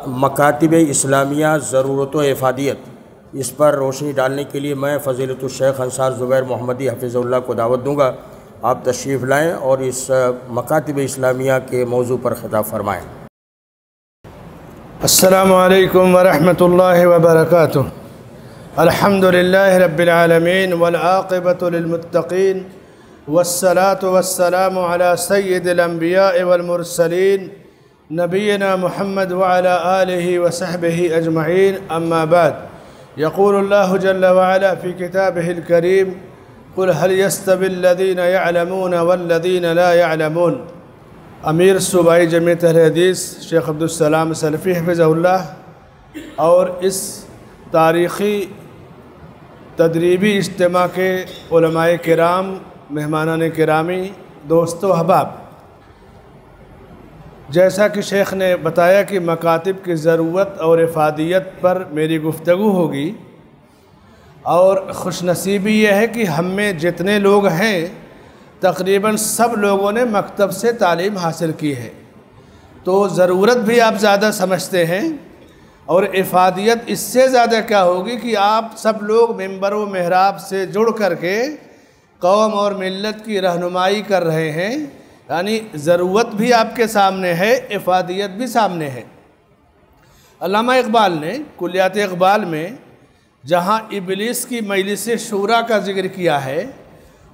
مکاتب اسلامیہ ضرورت و افادیت، اس پر روشنی ڈالنے کے لیے میں فضیلت الشیخ انصار زبیر محمدی حفظ اللہ کو دعوت دوں گا۔ آپ تشریف لائیں اور اس مکاتب اسلامیہ کے موضوع پر خطاب فرمائیں۔ السلام علیکم ورحمۃ اللہ وبرکاتہ۔ الحمد للہ رب العالمین والعاقبۃ للمتقین والصلاة والسلام علی سید الانبیاء والمرسلین نبینا محمد وعلی آلہ وصحبہ اجمعین، اما بعد۔ یقول اللہ جل وعلا فی کتابہ الکریم قل هل يستوي الذین یعلمون والذین لا یعلمون۔ امیر صوبائی جمعیت اہل حدیث شیخ عبدالسلام سلفی حفظہ اللہ اور اس تاریخی تدریبی اجتماع کے علماء کرام، مہمانان کرامی، دوستو احباب، جیسا کہ شیخ نے بتایا کہ مکاتب کی ضرورت اور افادیت پر میری گفتگو ہوگی، اور خوش نصیبی یہ ہے کہ ہم میں جتنے لوگ ہیں تقریباً سب لوگوں نے مکتب سے تعلیم حاصل کی ہے، تو ضرورت بھی آپ زیادہ سمجھتے ہیں، اور افادیت اس سے زیادہ کیا ہوگی کہ آپ سب لوگ ممبر و محراب سے جڑ کر کے قوم اور ملت کی رہنمائی کر رہے ہیں، یعنی ضرورت بھی آپ کے سامنے ہے، افادیت بھی سامنے ہے۔ علامہ اقبال نے کلیات اقبال میں جہاں ابلیس کی مجلس شورا کا ذکر کیا ہے،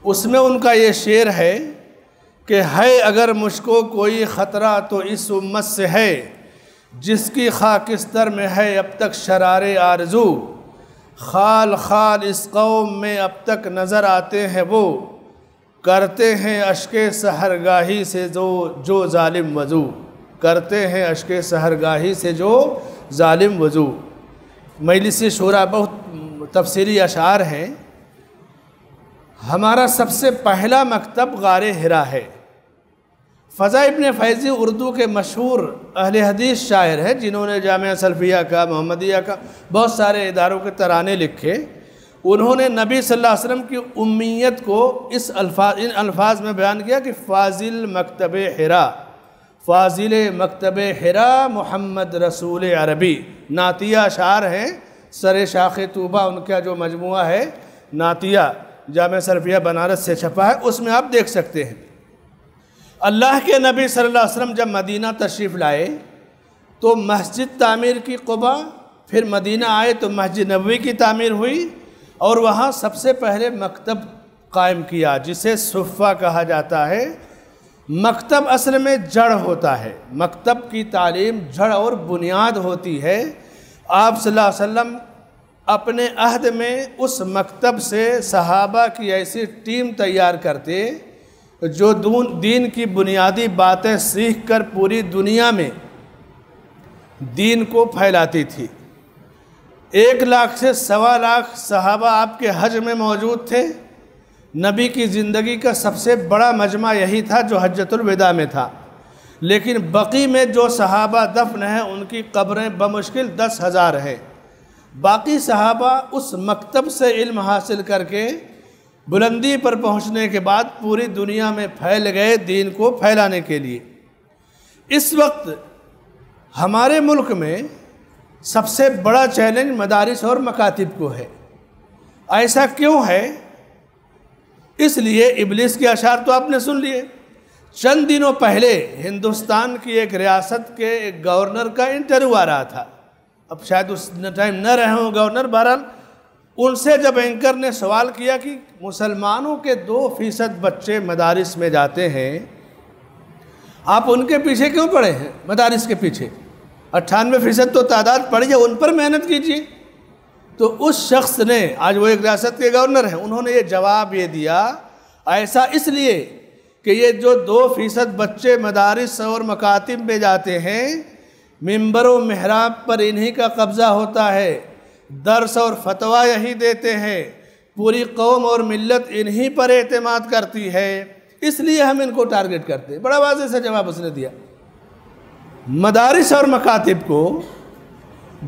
اس میں ان کا یہ شعر ہے کہ ہے اگر مجھ کو کوئی خطرہ تو اس امت سے ہے، جس کی خاکستر میں ہے اب تک شرار آرزو، خال خال اس قوم میں اب تک نظر آتے ہیں وہ، کرتے ہیں اشک سحرگاہی سے جو ظالم وضو، کرتے ہیں اشک سحرگاہی سے جو ظالم وضو۔ مجلس شورا بہت تفصیلی اشعار ہیں۔ ہمارا سب سے پہلا مکتب غار حرا ہے۔ فضا ابن فیضی اردو کے مشہور اہل حدیث شاعر ہیں، جنہوں نے جامعہ سلفیہ کا، محمدیہ کا، بہت سارے اداروں کے ترانے لکھے۔ انہوں نے نبی صلی اللہ علیہ وسلم کی امیت کو ان الفاظ میں بیان کیا کہ فاضل مکتب حرا، فاضل مکتب حرا محمد رسول عربی۔ نعتیہ اشعار ہیں، سر شاخ طوبہ ان کا جو مجموعہ ہے نعتیہ، جامعہ سلفیہ بنارس سے چھپا ہے، اس میں آپ دیکھ سکتے ہیں۔ اللہ کے نبی صلی اللہ علیہ وسلم جب مدینہ تشریف لائے تو مسجد تعمیر کی قباء، پھر مدینہ آئے تو مسجد نبوی کی تعمیر ہوئی، اور وہاں سب سے پہلے مکتب قائم کیا جسے صفہ کہا جاتا ہے۔ مکتب اصل میں جڑ ہوتا ہے، مکتب کی تعلیم جڑ اور بنیاد ہوتی ہے۔ آپ صلی اللہ علیہ وسلم اپنے عہد میں اس مکتب سے صحابہ کی ایسی ٹیم تیار کرتے جو دین کی بنیادی باتیں سیکھ کر پوری دنیا میں دین کو پھیلاتی تھی۔ 1 لاکھ سے 1.25 لاکھ صحابہ آپ کے حج میں موجود تھے۔ نبی کی زندگی کا سب سے بڑا مجمع یہی تھا جو حجۃ الوداع میں تھا، لیکن بقی میں جو صحابہ دفن ہیں ان کی قبریں بمشکل 10,000 ہیں۔ باقی صحابہ اس مکتب سے علم حاصل کر کے بلندی پر پہنچنے کے بعد پوری دنیا میں پھیل گئے دین کو پھیلانے کے لیے۔ اس وقت ہمارے ملک میں سب سے بڑا چیلنج مدارس اور مکاتب کو ہے۔ ایسا کیوں ہے؟ اس لیے ابلیس کے اشعار تو آپ نے سن لیے۔ چند دنوں پہلے ہندوستان کی ایک ریاست کے ایک گورنر کا انٹرویو آ رہا تھا، اب شاید اس ٹائم نہ رہے ہوں گورنر، بہرحال ان سے جب اینکر نے سوال کیا کہ مسلمانوں کے 2% بچے مدارس میں جاتے ہیں، آپ ان کے پیچھے کیوں پڑے ہیں؟ مدارس کے پیچھے 98% تو تعداد پڑی ہے، ان پر محنت کیجیے۔ تو اس شخص نے، آج وہ ایک ریاست کے گورنر ہیں، انہوں نے یہ جواب یہ دیا، ایسا اس لیے کہ یہ جو 2% بچے مدارس اور مکاتب میں جاتے ہیں، ممبر و محراب پر انہی کا قبضہ ہوتا ہے، درس اور فتویٰ یہی دیتے ہیں، پوری قوم اور ملت انہی پر اعتماد کرتی ہے، اس لیے ہم ان کو ٹارگٹ کرتے ہیں۔ بڑا واضح سے جواب اس نے دیا۔ مدارس اور مکاتب کو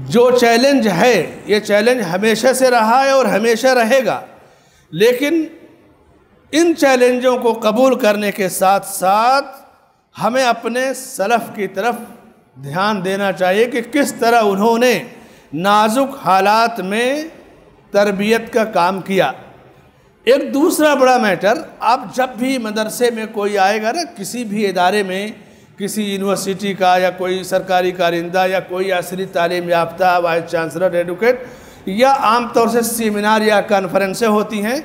جو چیلنج ہے، یہ چیلنج ہمیشہ سے رہا ہے اور ہمیشہ رہے گا، لیکن ان چیلنجوں کو قبول کرنے کے ساتھ ساتھ ہمیں اپنے سلف کی طرف دھیان دینا چاہیے کہ کس طرح انہوں نے نازک حالات میں تربیت کا کام کیا۔ ایک دوسرا بڑا میٹر، آپ جب بھی مدرسے میں کوئی آئے گا نا، کسی بھی ادارے میں، کسی یونیورسٹی کا یا کوئی سرکاری کارندہ یا کوئی عصری تعلیم یافتہ وائس چانسلر ایڈوکیٹ، یا عام طور سے سیمینار یا کانفرنسیں ہوتی ہیں،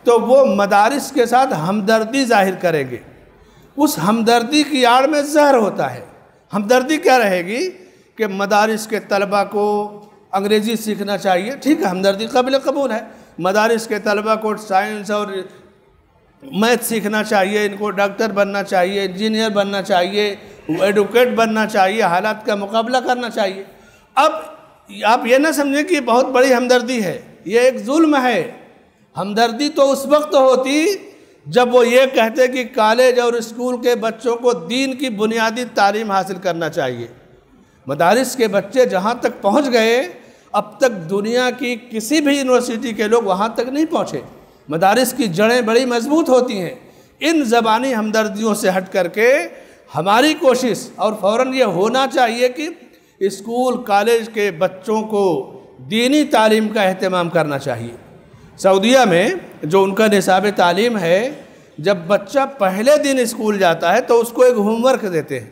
تو وہ مدارس کے ساتھ ہمدردی ظاہر کریں گے۔ اس ہمدردی کی آڑ میں زہر ہوتا ہے۔ ہمدردی کیا رہے گی کہ مدارس کے طلبہ کو انگریزی سیکھنا چاہیے، ٹھیک ہے، ہمدردی قابل قبول ہے۔ مدارس کے طلبہ کو سائنس اور میتھ سیکھنا چاہیے، ان کو ڈاکٹر بننا چاہیے، انجینئر بننا چاہیے، ایڈوکیٹ بننا چاہیے، حالات کا مقابلہ کرنا چاہیے۔ اب آپ یہ نہ سمجھیں کہ بہت بڑی ہمدردی ہے، یہ ایک ظلم ہے۔ ہمدردی تو اس وقت ہوتی جب وہ یہ کہتے کہ کالج اور اسکول کے بچوں کو دین کی بنیادی تعلیم حاصل کرنا چاہیے۔ مدارس کے بچے جہاں تک پہنچ گئے، اب تک دنیا کی کسی بھی یونیورسٹی کے لوگ وہاں تک نہیں پہنچے۔ مدارس کی جڑیں بڑی مضبوط ہوتی ہیں۔ ان زبانی ہمدردیوں سے ہٹ کر کے ہماری کوشش اور فوراً یہ ہونا چاہیے کہ اسکول کالج کے بچوں کو دینی تعلیم کا اہتمام کرنا چاہیے۔ سعودیہ میں جو ان کا نصاب تعلیم ہے، جب بچہ پہلے دن اسکول جاتا ہے تو اس کو ایک ہوم ورک دیتے ہیں۔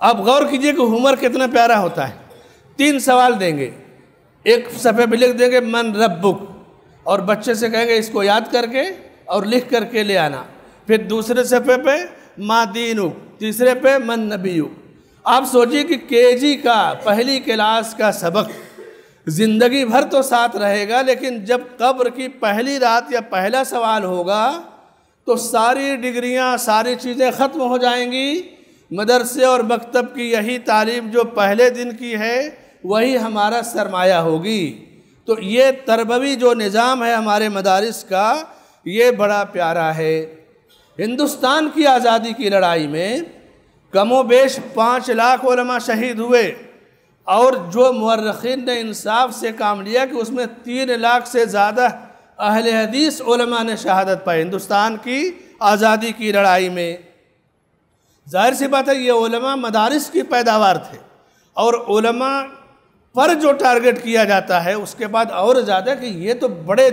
اب غور کیجئے کہ ہوم ورک کتنا پیارا ہوتا ہے۔ 3 سوال دیں گے، ایک صفحے پہ لکھ دیں گے من ربک، اور بچے سے کہیں گے اس کو یاد کر کے اور لکھ کر کے لے آنا۔ پھر دوسرے صفحے پہ ما دینک، تیسرے پہ من نبیک۔ آپ سوچئے کہ KG کا پہلی کلاس کا سبق زندگی بھر تو ساتھ رہے گا، لیکن جب قبر کی پہلی رات یا پہلا سوال ہوگا تو ساری ڈگریاں، ساری چیزیں ختم ہو جائیں گی۔ مدرسے اور مکتب کی یہی تعلیم جو پہلے دن کی ہے وہی ہمارا سرمایہ ہوگی۔ تو یہ تربوی جو نظام ہے ہمارے مدارس کا، یہ بڑا پیارا ہے۔ ہندوستان کی آزادی کی لڑائی میں کم و بیش 5 لاکھ علماء شہید ہوئے، اور جو مورخین نے انصاف سے کام لیا کہ اس میں 3 لاکھ سے زیادہ اہل حدیث علماء نے شہادت پائی ہندوستان کی آزادی کی لڑائی میں۔ ظاہر سی بات ہے یہ علماء مدارس کی پیداوار تھے، اور علماء پر جو ٹارگٹ کیا جاتا ہے اس کے بعد اور زیادہ کہ یہ تو بڑے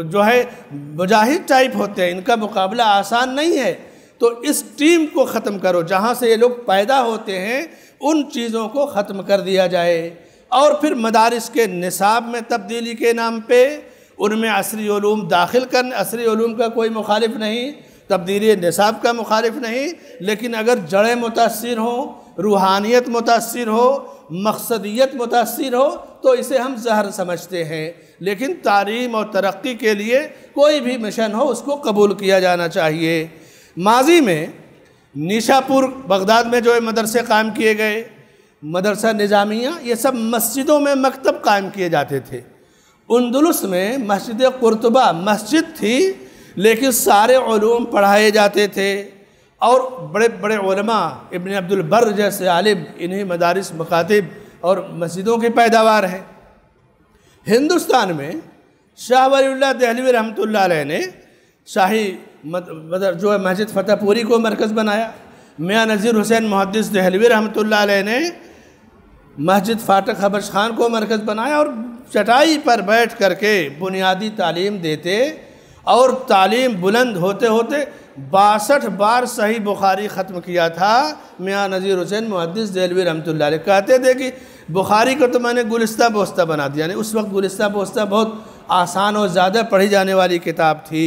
جو ہے مجاہد ٹائپ ہوتے ہیں، ان کا مقابلہ آسان نہیں ہے۔ تو اس ٹیم کو ختم کرو، جہاں سے یہ لوگ پیدا ہوتے ہیں ان چیزوں کو ختم کر دیا جائے، اور پھر مدارس کے نصاب میں تبدیلی کے نام پہ ان میں عصری علوم داخل کرنے۔ عصری علوم کا کوئی مخالف نہیں، تبدیلی نصاب کا مخالف نہیں، لیکن اگر جڑیں متاثر ہوں، روحانیت متاثر ہو، مقصدیت متاثر ہو تو اسے ہم زہر سمجھتے ہیں۔ لیکن تعلیم اور ترقی کے لیے کوئی بھی مشن ہو اس کو قبول کیا جانا چاہیے۔ ماضی میں نیشاپور بغداد میں جو مدرسے قائم کیے گئے، مدرسہ نظامیہ، یہ سب مسجدوں میں مکتب قائم کیے جاتے تھے۔ اندلس میں مسجد قرطبہ مسجد تھی، لیکن سارے علوم پڑھائے جاتے تھے، اور بڑے بڑے علماء ابن عبد البر جیسے عالم انہی مدارس، مکاتب اور مسجدوں کی پیداوار ہے۔ ہندوستان میں شاہ ولی اللہ دہلوی رحمۃ اللہ علیہ نے شاہی جو ہے مسجد فتح پوری کو مرکز بنایا۔ میاں نذیر حسین محدث دہلوی رحمۃ اللہ علیہ نے مسجد فاٹق حبش خان کو مرکز بنایا، اور چٹائی پر بیٹھ کر کے بنیادی تعلیم دیتے، اور تعلیم بلند ہوتے ہوتے 62 بار صحیح بخاری ختم کیا تھا میاں نذیر حسین محدث دہلوی رحمۃ اللہ علیہ۔ کہتے تھے کہ بخاری کو تو میں نے گلستہ بوستہ بنا دیا، یعنی اس وقت گلستہ بوستہ بہت آسان اور زیادہ پڑھی جانے والی کتاب تھی۔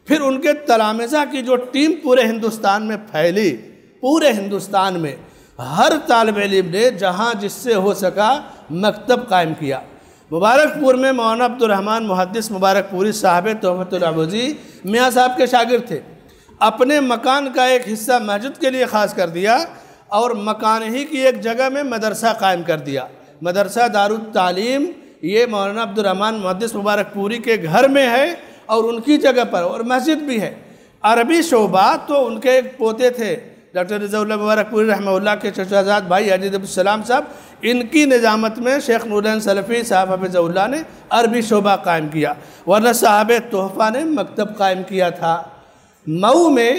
پھر ان کے تلامذہ کی جو ٹیم پورے ہندوستان میں پھیلی، پورے ہندوستان میں ہر طالب علم نے جہاں جس سے ہو سکا مکتب قائم کیا۔ مبارک پور میں مولانا عبد الرحمن محدث مبارک پوری صاحب تحفۃ العبودی میاں صاحب کے شاگرد تھے۔ اپنے مکان کا ایک حصہ مسجد کے لیے خاص کر دیا، اور مکان ہی کی ایک جگہ میں مدرسہ قائم کر دیا، مدرسہ دارالتعلیم۔ یہ مولانا عبد الرحمن محدث مبارک پوری کے گھر میں ہے، اور ان کی جگہ پر، اور مسجد بھی ہے۔ عربی شعبہ تو ان کے ایک پوتے تھے ڈاکٹر رضا اللہ مبارک پوری رحمہ اللہ کے چچا زاد بھائی حاجی عبدالسلام صاحب، ان کی نظامت میں شیخ نورالدین سلفی صاحب حفظہ اللہ نے عربی شعبہ قائم کیا، ورنہ صاحب تحفہ نے مکتب قائم کیا تھا۔ مئو میں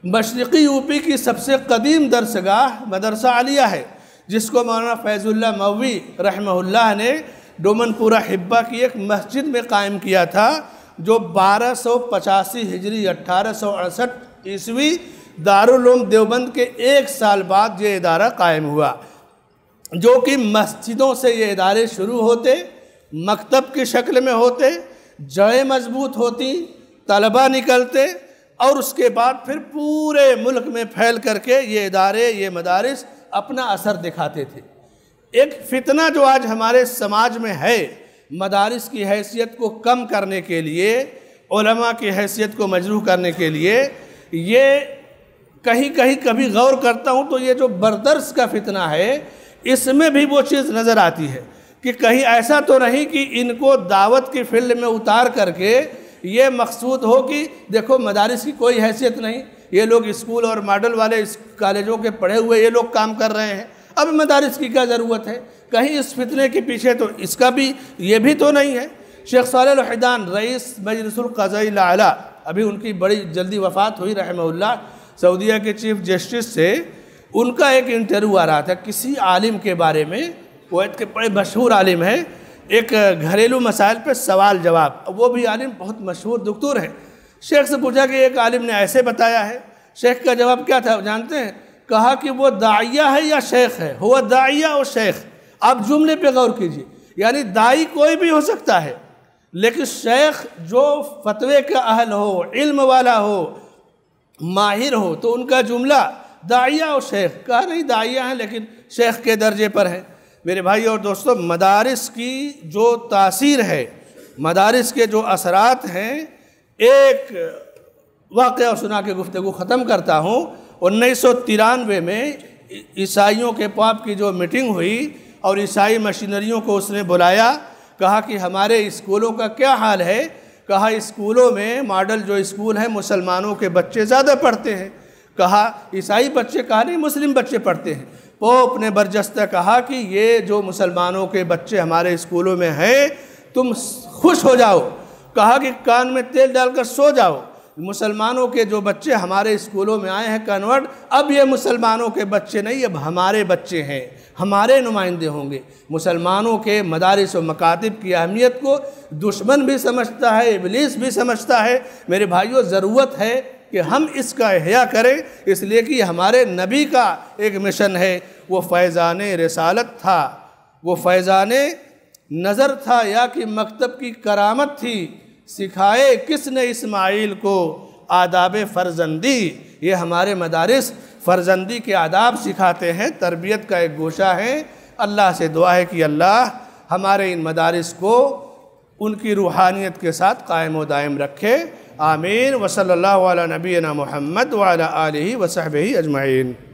مشرقی یوپی کی سب سے قدیم درسگاہ مدرسہ عالیہ ہے، جس کو مولانا فیض اللہ مئوی رحمہ اللہ نے ڈومن پورہ حبہ کی ایک مسجد میں قائم کیا تھا، جو 1285 ہجری 1868 عیسوی دارالعلوم دیوبند کے 1 سال بعد یہ ادارہ قائم ہوا، جو کہ مسجدوں سے یہ ادارے شروع ہوتے، مکتب کی شکل میں ہوتے، جڑیں مضبوط ہوتی، طلبہ نکلتے، اور اس کے بعد پھر پورے ملک میں پھیل کر کے یہ ادارے، یہ مدارس اپنا اثر دکھاتے تھے۔ ایک فتنہ جو آج ہمارے سماج میں ہے، مدارس کی حیثیت کو کم کرنے کے لیے، علماء کی حیثیت کو مجروح کرنے کے لیے، یہ کہیں کبھی غور کرتا ہوں تو یہ جو بردرس کا فتنہ ہے، اس میں بھی وہ چیز نظر آتی ہے کہ کہیں ایسا تو نہیں کہ ان کو دعوت کی فیلڈ میں اتار کر کے یہ مقصود ہو کہ دیکھو مدارس کی کوئی حیثیت نہیں، یہ لوگ اسکول اور ماڈل والے کالجوں کے پڑھے ہوئے یہ لوگ کام کر رہے ہیں، اب مدارس کی کیا ضرورت ہے؟ کہیں اس فتنے کے پیچھے تو اس کا بھی یہ بھی تو نہیں ہے۔ شیخ صالح الوحیدان رئیس مجلس القضاء الاعلیٰ، ابھی ان کی بڑی جلدی وفات ہوئی رحمہ اللہ، سعودیہ کے چیف جسٹس سے ان کا ایک انٹرویو آ رہا تھا کسی عالم کے بارے میں، کویت کے بڑے مشہور عالم ہیں، ایک گھریلو مسائل پہ سوال جواب، وہ بھی عالم بہت مشہور دکتور ہیں۔ شیخ سے پوچھا کہ ایک عالم نے ایسے بتایا ہے، شیخ کا جواب کیا تھا جانتے ہیں؟ کہا کہ وہ داعیہ ہے یا شیخ ہے، ہوا داعیہ اور شیخ۔ آپ جملے پہ غور کیجئے، یعنی داعی کوئی بھی ہو سکتا ہے، لیکن شیخ جو فتوے کا اہل ہو، علم والا ہو، ماہر ہو، تو ان کا جملہ داعیہ اور شیخ، کہا نہیں داعیہ ہیں لیکن شیخ کے درجے پر ہیں۔ میرے بھائی اور دوستو، مدارس کی جو تاثیر ہے، مدارس کے جو اثرات ہیں، ایک واقعہ سنا کے گفتگو ختم کرتا ہوں۔ 1993 میں عیسائیوں کے پاپ کی جو میٹنگ ہوئی اور عیسائی مشینریوں کو اس نے بلایا، کہا کہ ہمارے اسکولوں کا کیا حال ہے؟ کہا اسکولوں میں ماڈل جو اسکول ہیں مسلمانوں کے بچے زیادہ پڑھتے ہیں۔ کہا عیسائی بچے، کہا نہیں مسلم بچے پڑھتے ہیں۔ پوپ نے برجستہ کہا کہ یہ جو مسلمانوں کے بچے ہمارے اسکولوں میں ہیں تم خوش ہو جاؤ، کہا کہ کان میں تیل ڈال کر سو جاؤ، مسلمانوں کے جو بچے ہمارے اسکولوں میں آئے ہیں کنورٹ، اب یہ مسلمانوں کے بچے نہیں، اب ہمارے بچے ہیں، ہمارے نمائندے ہوں گے۔ مسلمانوں کے مدارس و مکاتب کی اہمیت کو دشمن بھی سمجھتا ہے، ابلیس بھی سمجھتا ہے۔ میرے بھائیوں، ضرورت ہے کہ ہم اس کا احیاء کریں، اس لیے کہ ہمارے نبی کا ایک مشن ہے، وہ فیضان رسالت تھا، وہ فیضان نظر تھا، یا کہ مکتب کی کرامت تھی۔ سکھائے کس نے اسماعیل کو آداب فرزندی، یہ ہمارے مدارس فرزندی کے آداب سکھاتے ہیں، تربیت کا ایک گوشہ ہے۔ اللہ سے دعا ہے کہ اللہ ہمارے ان مدارس کو ان کی روحانیت کے ساتھ قائم و دائم رکھے، آمین۔ وصلی اللہ علی نبینا محمد وعلی آلہ وصحبہ اجمعین۔